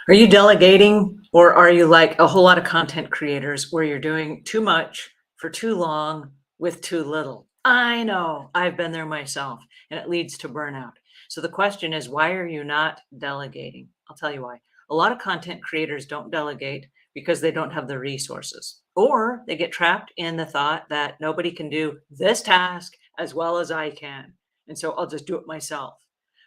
Are you delegating, or are you like a whole lot of content creators where you're doing too much for too long with too little? I know, I've been there myself, and it leads to burnout. So the question is, why are you not delegating? I'll tell you why. A lot of content creators don't delegate because they don't have the resources, or they get trapped in the thought that nobody can do this task as well as I can. And so I'll just do it myself.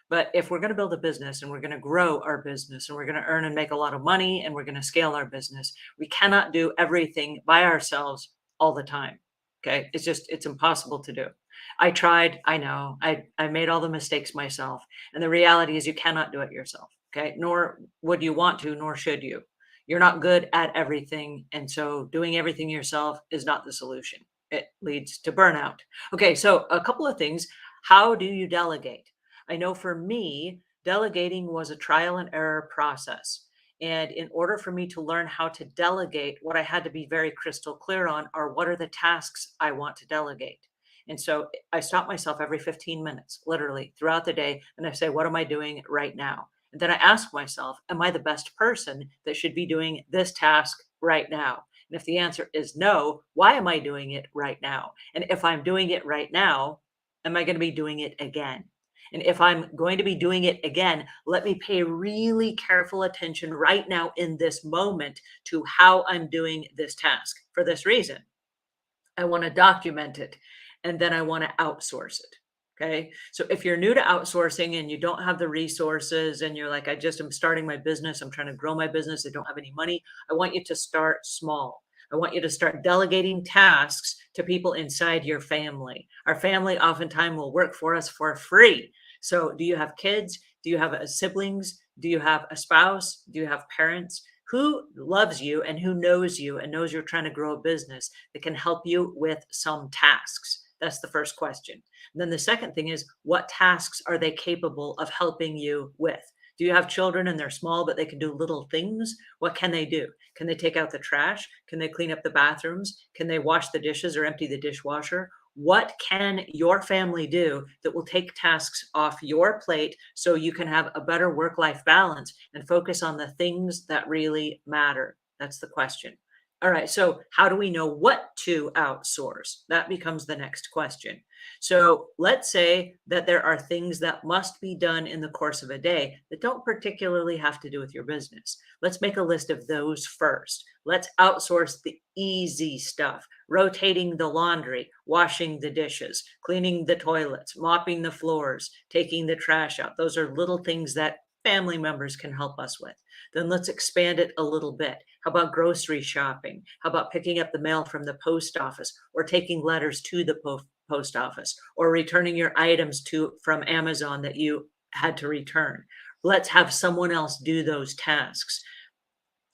But if we're going to build a business and we're going to grow our business and we're going to earn and make a lot of money and we're going to scale our business, we cannot do everything by ourselves all the time. Okay. It's impossible to do. I tried, I know, I made all the mistakes myself. And the reality is you cannot do it yourself. Okay. Nor would you want to, nor should you. You're not good at everything. And so doing everything yourself is not the solution. It leads to burnout. Okay. So a couple of things. How do you delegate? I know for me, delegating was a trial and error process. And in order for me to learn how to delegate, what I had to be very crystal clear on are what are the tasks I want to delegate. And so I stop myself every 15 minutes, literally throughout the day, and I say, what am I doing right now? And then I ask myself, am I the best person that should be doing this task right now? And if the answer is no, why am I doing it right now? And if I'm doing it right now, am I going to be doing it again? And if I'm going to be doing it again, let me pay really careful attention right now in this moment to how I'm doing this task. For this reason, I want to document it and then I want to outsource it. Okay. So if you're new to outsourcing and you don't have the resources and you're like, I'm starting my business, I'm trying to grow my business, I don't have any money, I want you to start small. I want you to start delegating tasks to people inside your family. Our family oftentimes will work for us for free. So do you have kids? Do you have siblings? Do you have a spouse? Do you have parents? Who loves you and who knows you and knows you're trying to grow a business that can help you with some tasks? That's the first question. And then the second thing is, what tasks are they capable of helping you with? Do you have children and they're small, but they can do little things? What can they do? Can they take out the trash? Can they clean up the bathrooms? Can they wash the dishes or empty the dishwasher? What can your family do that will take tasks off your plate so you can have a better work life balance and focus on the things that really matter? That's the question. All right. So, how do we know what to outsource? That becomes the next question. So, let's say that there are things that must be done in the course of a day that don't particularly have to do with your business. Let's make a list of those first. Let's outsource the easy stuff: rotating the laundry, washing the dishes, cleaning the toilets, mopping the floors, taking the trash out. Those are little things that family members can help us with. Then let's expand it a little bit. How about grocery shopping? How about picking up the mail from the post office or taking letters to the post office or returning your items to from Amazon that you had to return? Let's have someone else do those tasks.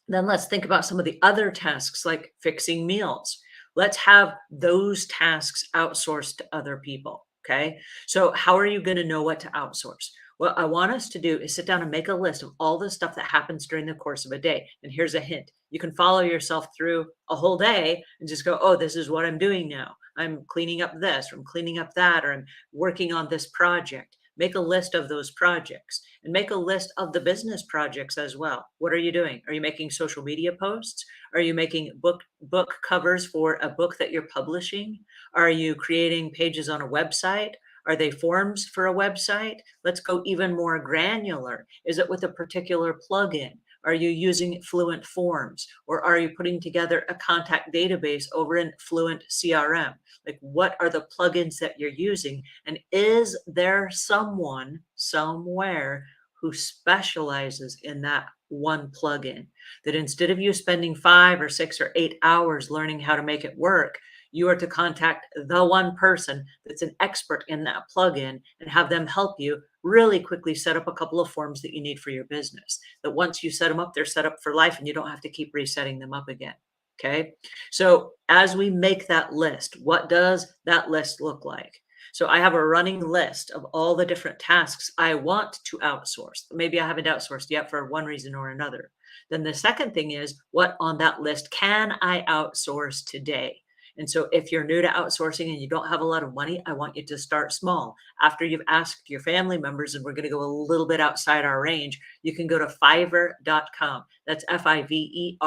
Then let's think about some of the other tasks like fixing meals. Let's have those tasks outsourced to other people. Okay. So, how are you going to know what to outsource? What I want us to do is sit down and make a list of all the stuff that happens during the course of a day. And here's a hint: you can follow yourself through a whole day and just go, oh, this is what I'm doing now. I'm cleaning up this, or I'm cleaning up that, or I'm working on this project. Make a list of those projects and make a list of the business projects as well. What are you doing? Are you making social media posts? Are you making book covers for a book that you're publishing? Are you creating pages on a website? Are they forms for a website? Let's go even more granular. Is it with a particular plugin? Are you using Fluent Forms, or are you putting together a contact database over in Fluent CRM? Like, what are the plugins that you're using? And is there someone somewhere who specializes in that one plugin, that instead of you spending 5 or 6 or 8 hours learning how to make it work, you are to contact the one person that's an expert in that plugin and have them help you really quickly set up a couple of forms that you need for your business. That once you set them up, they're set up for life and you don't have to keep resetting them up again. Okay. So as we make that list, what does that list look like? So I have a running list of all the different tasks I want to outsource. Maybe I haven't outsourced yet for one reason or another. Then the second thing is, what on that list can I outsource today? And so if you're new to outsourcing and you don't have a lot of money, I want you to start small. After you've asked your family members, and we're going to go a little bit outside our range, you can go to fiverr.com. That's fiverr.com.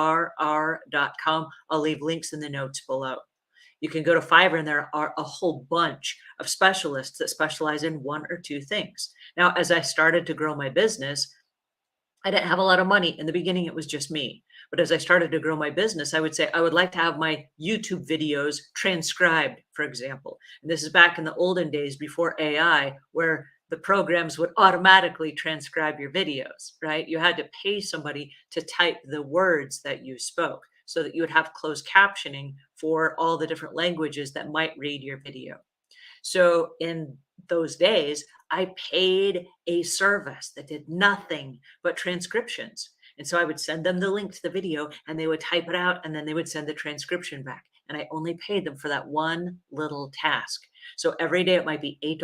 I'll leave links in the notes below. You can go to Fiverr and there are a whole bunch of specialists that specialize in one or two things. Now, as I started to grow my business, I didn't have a lot of money. In the beginning, it was just me. But as I started to grow my business, I would say I would like to have my YouTube videos transcribed, for example. And this is back in the olden days before AI, where the programs would automatically transcribe your videos, right? You had to pay somebody to type the words that you spoke so that you would have closed captioning for all the different languages that might read your video. So in those days, I paid a service that did nothing but transcriptions. And so I would send them the link to the video and they would type it out and then they would send the transcription back. And I only paid them for that one little task. So every day it might be $8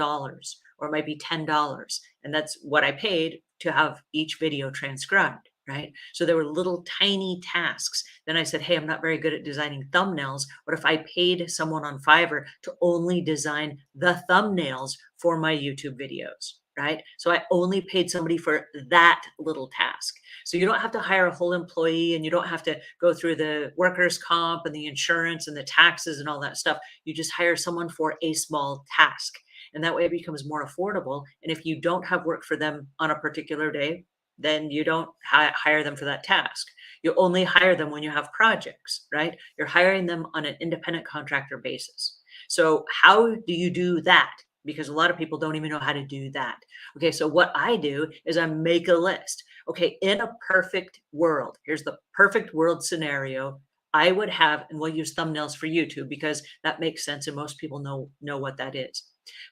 or it might be $10. And that's what I paid to have each video transcribed. Right. So there were little tiny tasks. Then I said, hey, I'm not very good at designing thumbnails. What if I paid someone on Fiverr to only design the thumbnails for my YouTube videos? Right. So I only paid somebody for that little task. So you don't have to hire a whole employee and you don't have to go through the workers' comp and the insurance and the taxes and all that stuff. You just hire someone for a small task. And that way it becomes more affordable. And if you don't have work for them on a particular day, then you don't hire them for that task. You only hire them when you have projects, right? You're hiring them on an independent contractor basis. So how do you do that? Because a lot of people don't even know how to do that. Okay, so what I do is I make a list. Okay, in a perfect world, here's the perfect world scenario. I would have, and we'll use thumbnails for YouTube because that makes sense and most people know what that is.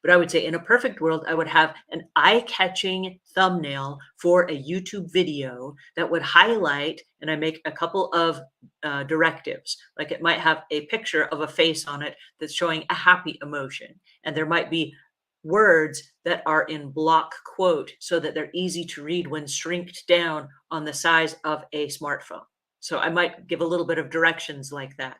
But I would say in a perfect world, I would have an eye-catching thumbnail for a YouTube video that would highlight, and I make a couple of directives. Like it might have a picture of a face on it that's showing a happy emotion. And there might be words that are in block quote so that they're easy to read when shrinked down on the size of a smartphone. So I might give a little bit of directions like that.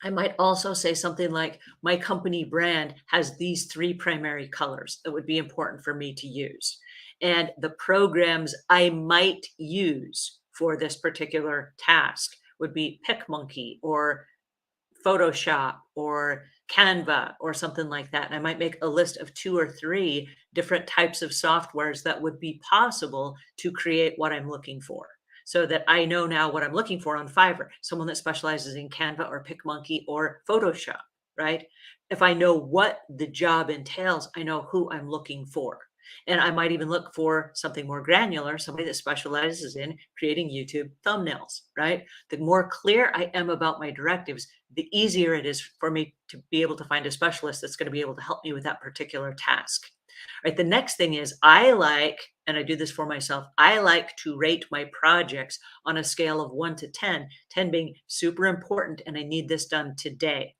I might also say something like, my company brand has these three primary colors that would be important for me to use. And the programs I might use for this particular task would be PicMonkey or Photoshop or Canva or something like that. And I might make a list of 2 or 3 different types of softwares that would be possible to create what I'm looking for, so that I know now what I'm looking for on Fiverr, someone that specializes in Canva or PicMonkey or Photoshop, right? If I know what the job entails, I know who I'm looking for. And I might even look for something more granular, somebody that specializes in creating YouTube thumbnails, right? The more clear I am about my directives, the easier it is for me to be able to find a specialist that's going to be able to help me with that particular task. Right. The next thing is I like, and I do this for myself, I like to rate my projects on a scale of 1 to 10, 10 being super important and I need this done today.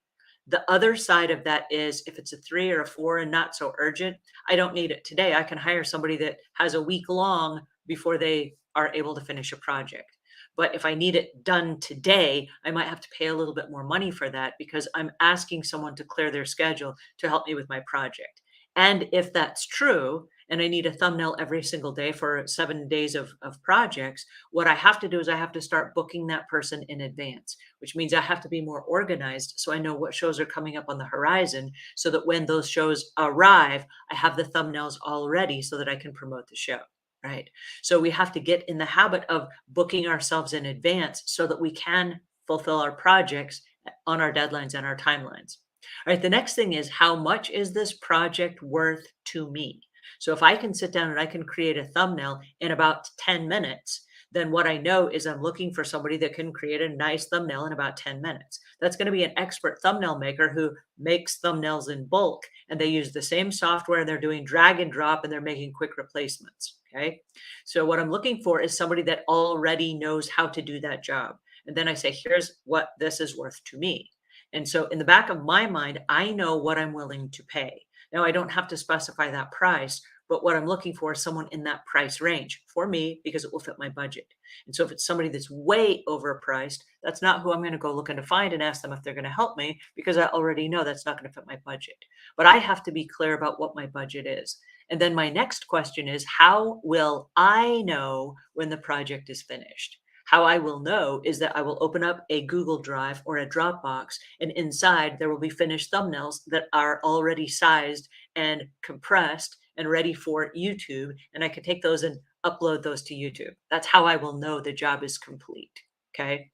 The other side of that is if it's a 3 or a 4 and not so urgent, I don't need it today. I can hire somebody that has a week long before they are able to finish a project. But if I need it done today, I might have to pay a little bit more money for that because I'm asking someone to clear their schedule to help me with my project. And if that's true, and I need a thumbnail every single day for 7 days of projects, what I have to do is I have to start booking that person in advance, which means I have to be more organized so I know what shows are coming up on the horizon so that when those shows arrive, I have the thumbnails all ready so that I can promote the show. Right. So we have to get in the habit of booking ourselves in advance so that we can fulfill our projects on our deadlines and our timelines. All right, the next thing is how much is this project worth to me? So if I can sit down and I can create a thumbnail in about 10 minutes, then what I know is I'm looking for somebody that can create a nice thumbnail in about 10 minutes. That's going to be an expert thumbnail maker who makes thumbnails in bulk and they use the same software and they're doing drag and drop and they're making quick replacements. Okay. So what I'm looking for is somebody that already knows how to do that job. And then I say, here's what this is worth to me. And so in the back of my mind, I know what I'm willing to pay. Now, I don't have to specify that price but what I'm looking for is someone in that price range for me because it will fit my budget. And so if it's somebody that's way overpriced, that's not who I'm going to go looking to find and ask them if they're going to help me because I already know that's not going to fit my budget. But I have to be clear about what my budget is. And then my next question is, how will I know when the project is finished? How I will know is that I will open up a Google Drive or a Dropbox, and inside there will be finished thumbnails that are already sized and compressed and ready for YouTube. And I can take those and upload those to YouTube. That's how I will know the job is complete. Okay.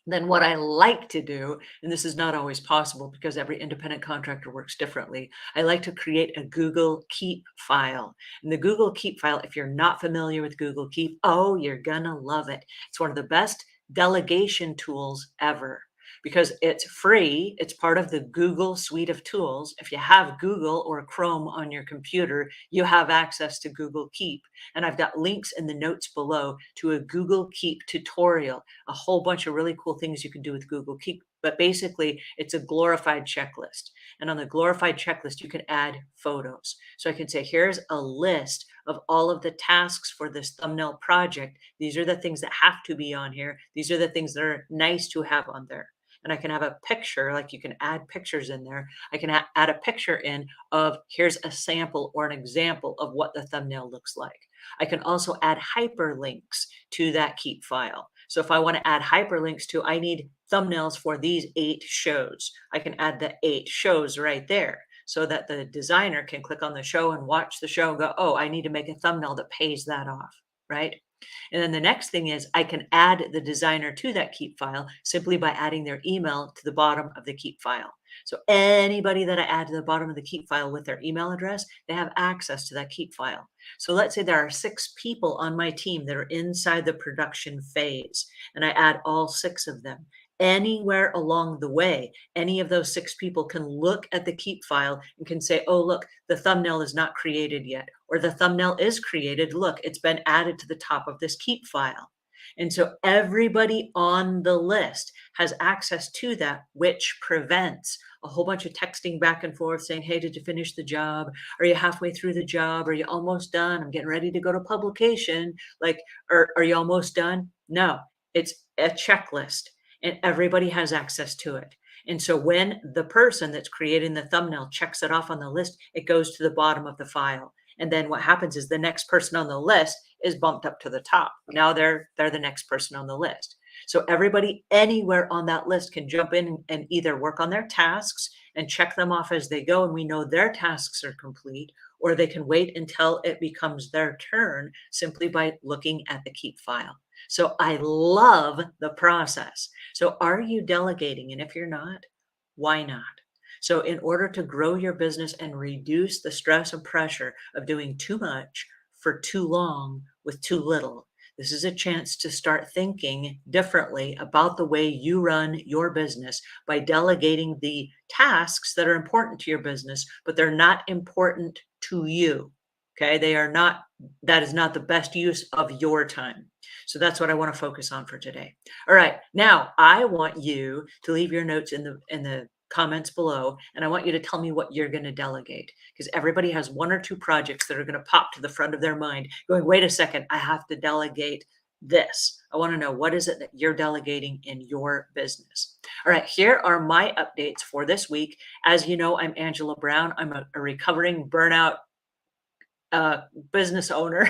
Then what I like to do, and this is not always possible because every independent contractor works differently, I like to create a Google Keep file. And the Google Keep file, if you're not familiar with Google Keep, oh, you're gonna love it. It's one of the best delegation tools ever because it's free. It's part of the Google suite of tools. If you have Google or Chrome on your computer, you have access to Google Keep. And I've got links in the notes below to a Google Keep tutorial, a whole bunch of really cool things you can do with Google Keep. But basically, it's a glorified checklist. And on the glorified checklist, you can add photos. So I can say, here's a list of all of the tasks for this thumbnail project. These are the things that have to be on here. These are the things that are nice to have on there. And I can have a picture, like you can add pictures in there. I can add a picture in of here's a sample or an example of what the thumbnail looks like. I can also add hyperlinks to that Keep file. So if I want to add hyperlinks to, I need thumbnails for these 8 shows. I can add the 8 shows right there so that the designer can click on the show and watch the show and go, oh, I need to make a thumbnail that pays that off, right? And then the next thing is I can add the designer to that Keep file simply by adding their email to the bottom of the Keep file. So anybody that I add to the bottom of the Keep file with their email address, they have access to that Keep file. So let's say there are 6 people on my team that are inside the production phase, and I add all 6 of them. Anywhere along the way, any of those 6 people can look at the Keep file and can say, oh, look, the thumbnail is not created yet, or the thumbnail is created. Look, it's been added to the top of this Keep file. And so everybody on the list has access to that, which prevents a whole bunch of texting back and forth saying, hey, did you finish the job? Are you halfway through the job? Are you almost done? I'm getting ready to go to publication. Like, are you almost done? No, it's a checklist and everybody has access to it. And so when the person that's creating the thumbnail checks it off on the list, it goes to the bottom of the file. And then what happens is the next person on the list is bumped up to the top. Now they're the next person on the list. So everybody anywhere on that list can jump in and either work on their tasks and check them off as they go, and we know their tasks are complete, or they can wait until it becomes their turn simply by looking at the Keep file. So I love the process. So are you delegating? And if you're not, why not? So in order to grow your business and reduce the stress and pressure of doing too much for too long with too little, this is a chance to start thinking differently about the way you run your business by delegating the tasks that are important to your business, but they're not important to you. Okay, they are not, that is not the best use of your time. So that's what I want to focus on for today. All right, now I want you to leave your notes in the comments below, and I want you to tell me what you're going to delegate, because everybody has 1 or 2 projects that are going to pop to the front of their mind going, wait a second, I have to delegate this. I want to know, what is it that you're delegating in your business? All right, here are my updates for this week. As you know, I'm Angela Brown. I'm a recovering burnout business owner,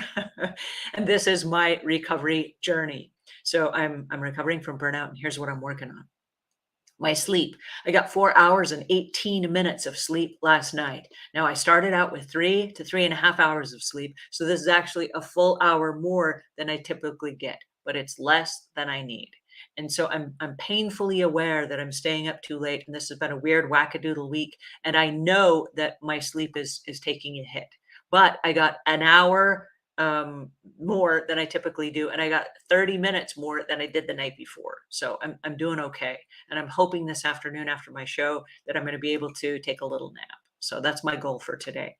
and this is my recovery journey. So I'm recovering from burnout, and here's what I'm working on. My sleep. I got 4 hours and 18 minutes of sleep last night. Now I started out with 3 to 3.5 hours of sleep. So this is actually a full hour more than I typically get, but it's less than I need. And so I'm painfully aware that I'm staying up too late, and this has been a weird wackadoodle week. And I know that my sleep is taking a hit, but I got an hour more than I typically do, and I got 30 minutes more than I did the night before. So I'm doing okay, and I'm hoping this afternoon after my show that I'm going to be able to take a little nap. So that's my goal for today.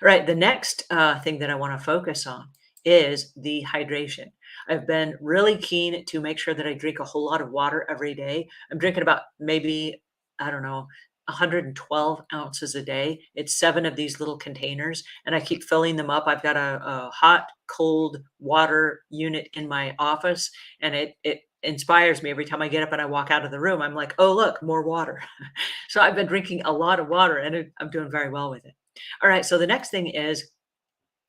All right, the next thing that I want to focus on is the hydration. I've been really keen to make sure that I drink a whole lot of water every day. I'm drinking about maybe, I don't know, 112 ounces a day. It's 7 of these little containers, and I keep filling them up. I've got a hot, cold water unit in my office, and it inspires me every time I get up and I walk out of the room. I'm like, "Oh, look, more water." So I've been drinking a lot of water, and I'm doing very well with it. All right, so the next thing is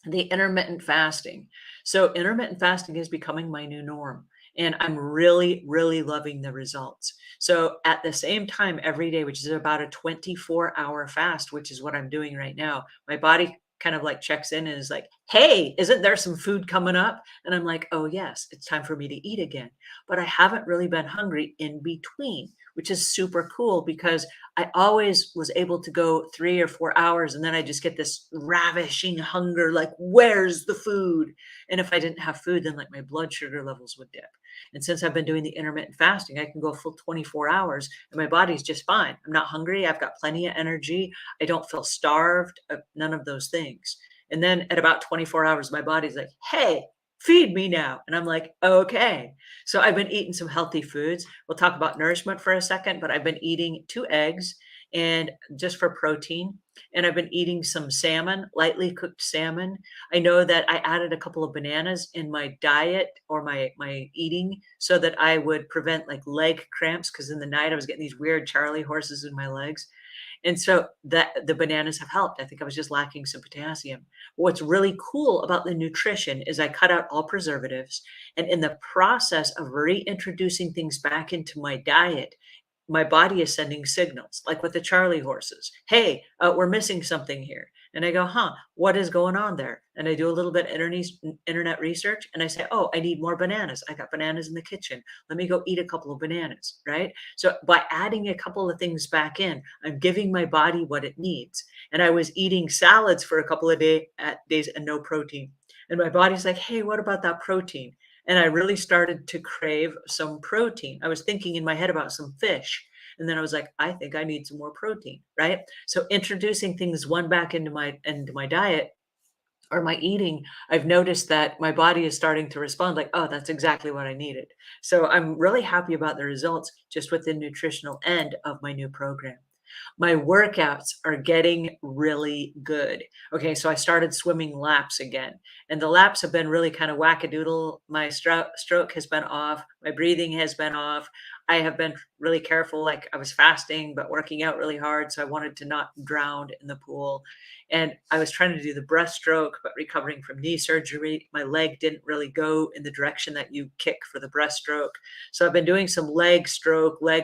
the intermittent fasting. So intermittent fasting is becoming my new norm. And I'm really, really loving the results. So at the same time, every day, which is about a 24-hour fast, which is what I'm doing right now, my body kind of like checks in and is like, hey, isn't there some food coming up? And I'm like, oh, yes, it's time for me to eat again. But I haven't really been hungry in between, which is super cool because I always was able to go 3 or 4 hours, and then I just get this ravishing hunger, like, "Where's the food?" And if I didn't have food, then, like, my blood sugar levels would dip. And since I've been doing the intermittent fasting, I can go a full 24 hours, and my body's just fine. I'm not hungry, I've got plenty of energy, I don't feel starved, none of those things. And then at about 24 hours, my body's like, "Hey, feed me now." And I'm like, "Okay." So I've been eating some healthy foods. We'll talk about nourishment for a second, but I've been eating 2 eggs and just for protein, and I've been eating some salmon, lightly cooked salmon. I know that I added a couple of bananas in my diet or my eating so that I would prevent, like, leg cramps because in the night I was getting these weird Charlie horses in my legs. And so that the bananas have helped. I think I was just lacking some potassium. What's really cool about the nutrition is I cut out all preservatives. And in the process of reintroducing things back into my diet, my body is sending signals, like with the Charlie horses. Hey, we're missing something here. And I go, huh, what is going on there? And I do a little bit of internet research and I say, oh, I need more bananas. I got bananas in the kitchen. Let me go eat a couple of bananas, right? So by adding a couple of things back in, I'm giving my body what it needs. And I was eating salads for a couple of days and no protein. And my body's like, hey, what about that protein? And I really started to crave some protein. I was thinking in my head about some fish. And then I was like, I think I need some more protein, right? So introducing things one back into my diet or my eating, I've noticed that my body is starting to respond like, oh, that's exactly what I needed. So I'm really happy about the results just with the nutritional end of my new program. My workouts are getting really good. Okay, so I started swimming laps again, and the laps have been really kind of wackadoodle. My stroke has been off, my breathing has been off. I have been really careful, like I was fasting, but working out really hard. So I wanted to not drown in the pool. And I was trying to do the breaststroke, but recovering from knee surgery, my leg didn't really go in the direction that you kick for the breaststroke. So I've been doing some leg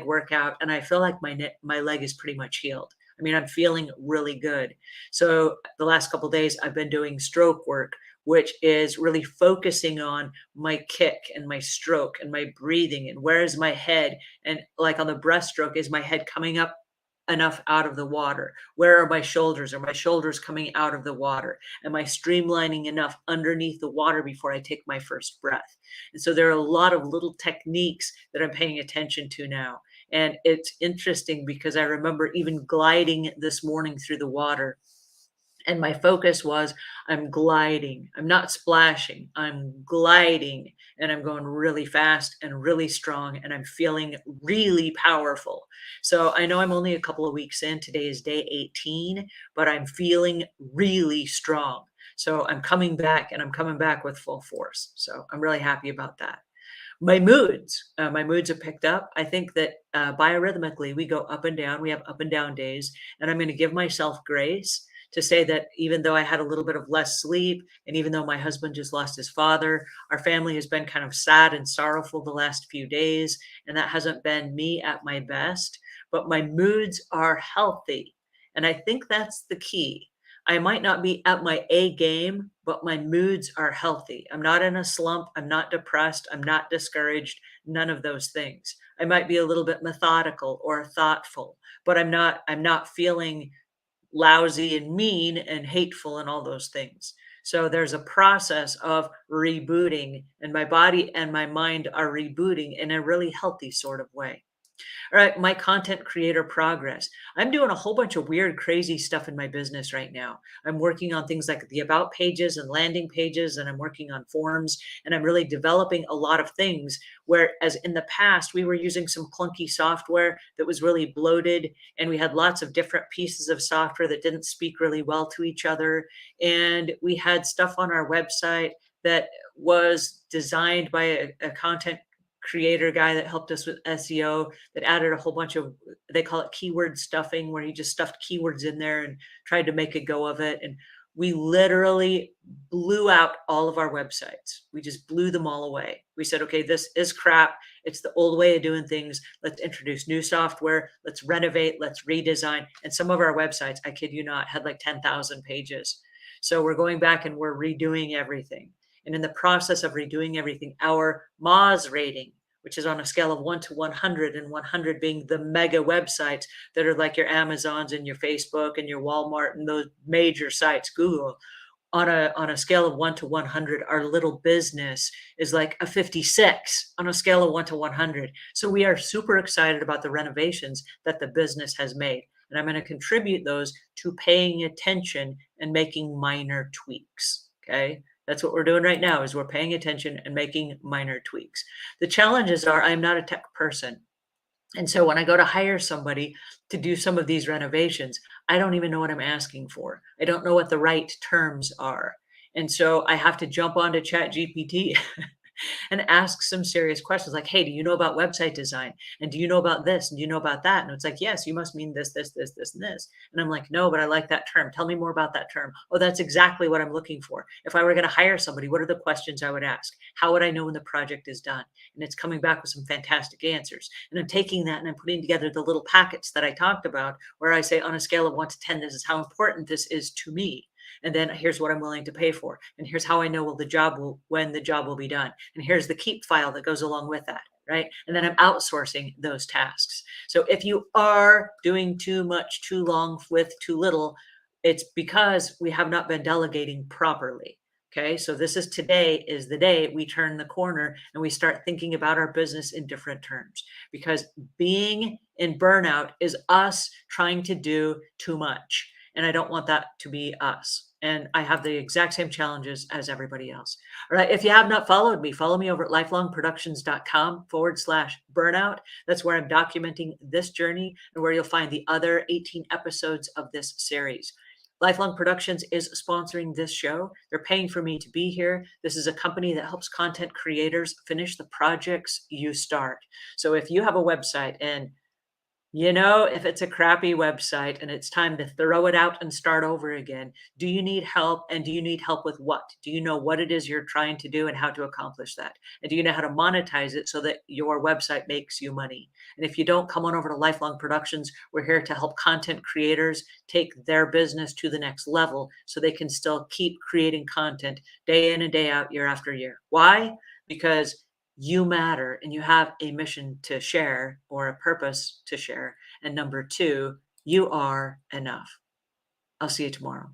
workout, and I feel like my leg is pretty much healed. I mean, I'm feeling really good. So the last couple days, I've been doing stroke work, which is really focusing on my kick and my stroke and my breathing and where is my head. And like on the breaststroke, is my head coming up enough out of the water? Where are my shoulders? Are my shoulders coming out of the water? Am I streamlining enough underneath the water before I take my first breath? And so there are a lot of little techniques that I'm paying attention to now. And it's interesting because I remember even gliding this morning through the water. And my focus was I'm gliding. I'm not splashing. I'm gliding and I'm going really fast and really strong and I'm feeling really powerful. So I know I'm only a couple of weeks in. Today is day 18, but I'm feeling really strong. So I'm coming back and I'm coming back with full force. So I'm really happy about that. My moods have picked up. I think that biorhythmically we go up and down. We have up and down days, and I'm going to give myself grace to say that even though I had a little bit of less sleep, and even though my husband just lost his father, our family has been kind of sad and sorrowful the last few days, and that hasn't been me at my best. But my moods are healthy, and I think that's the key. I might not be at my A game, but my moods are healthy. I'm not in a slump. I'm not depressed. I'm not discouraged. None of those things. I might be a little bit methodical or thoughtful, but I'm not feeling lousy and mean and hateful and all those things. So there's a process of rebooting, and my body and my mind are rebooting in a really healthy sort of way. All right, my content creator progress. I'm doing a whole bunch of weird, crazy stuff in my business right now. I'm working on things like the about pages and landing pages, and I'm working on forms, and I'm really developing a lot of things. Whereas in the past, we were using some clunky software that was really bloated, and we had lots of different pieces of software that didn't speak really well to each other. And we had stuff on our website that was designed by a content creator guy that helped us with SEO that added a whole bunch of, they call it keyword stuffing, where he just stuffed keywords in there and tried to make a go of it. And we literally blew out all of our websites. We just blew them all away. We said, okay, this is crap. It's the old way of doing things. Let's introduce new software. Let's renovate. Let's redesign. And some of our websites, I kid you not, had like 10,000 pages. So we're going back and we're redoing everything. And in the process of redoing everything, our Moz rating, which is on a scale of 1 to 100, and 100 being the mega websites that are like your Amazons and your Facebook and your Walmart and those major sites, Google, on a scale of 1 to 100, our little business is like a 56 on a scale of 1 to 100. So we are super excited about the renovations that the business has made. And I'm going to contribute those to paying attention and making minor tweaks. Okay. That's what we're doing right now is we're paying attention and making minor tweaks. The challenges are I'm not a tech person. And so when I go to hire somebody to do some of these renovations, I don't even know what I'm asking for. I don't know what the right terms are. And so I have to jump onto Chat GPT and ask some serious questions like, hey, do you know about website design? And do you know about this? And do you know about that? And it's like, yes, you must mean this, this, this, this, and this. And I'm like, no, but I like that term. Tell me more about that term. Oh, that's exactly what I'm looking for. If I were going to hire somebody, what are the questions I would ask? How would I know when the project is done? And it's coming back with some fantastic answers. And I'm taking that and I'm putting together the little packets that I talked about, where I say on a scale of 1 to 10, this is how important this is to me. And then here's what I'm willing to pay for. And here's how I know when the job will be done. And here's the keep file that goes along with that. Right. And then I'm outsourcing those tasks. So if you are doing too much, too long with too little, it's because we have not been delegating properly. Okay. So today is the day we turn the corner and we start thinking about our business in different terms, because being in burnout is us trying to do too much. And I don't want that to be us. And I have the exact same challenges as everybody else. All right. If you have not followed me, follow me over at lifelongproductions.com/burnout. That's where I'm documenting this journey and where you'll find the other 18 episodes of this series. Lifelong Productions is sponsoring this show. They're paying for me to be here. This is a company that helps content creators finish the projects you start. So if you have a website and if it's a crappy website and it's time to throw it out and start over again, do you need help? And do you need help with what? Do you know what it is you're trying to do and how to accomplish that? And do you know how to monetize it so that your website makes you money? And if you don't, come on over to Lifelong Productions. We're here to help content creators take their business to the next level so they can still keep creating content day in and day out, year after year. Why? Because you matter and you have a mission to share or a purpose to share. And number two, you are enough. I'll see you tomorrow.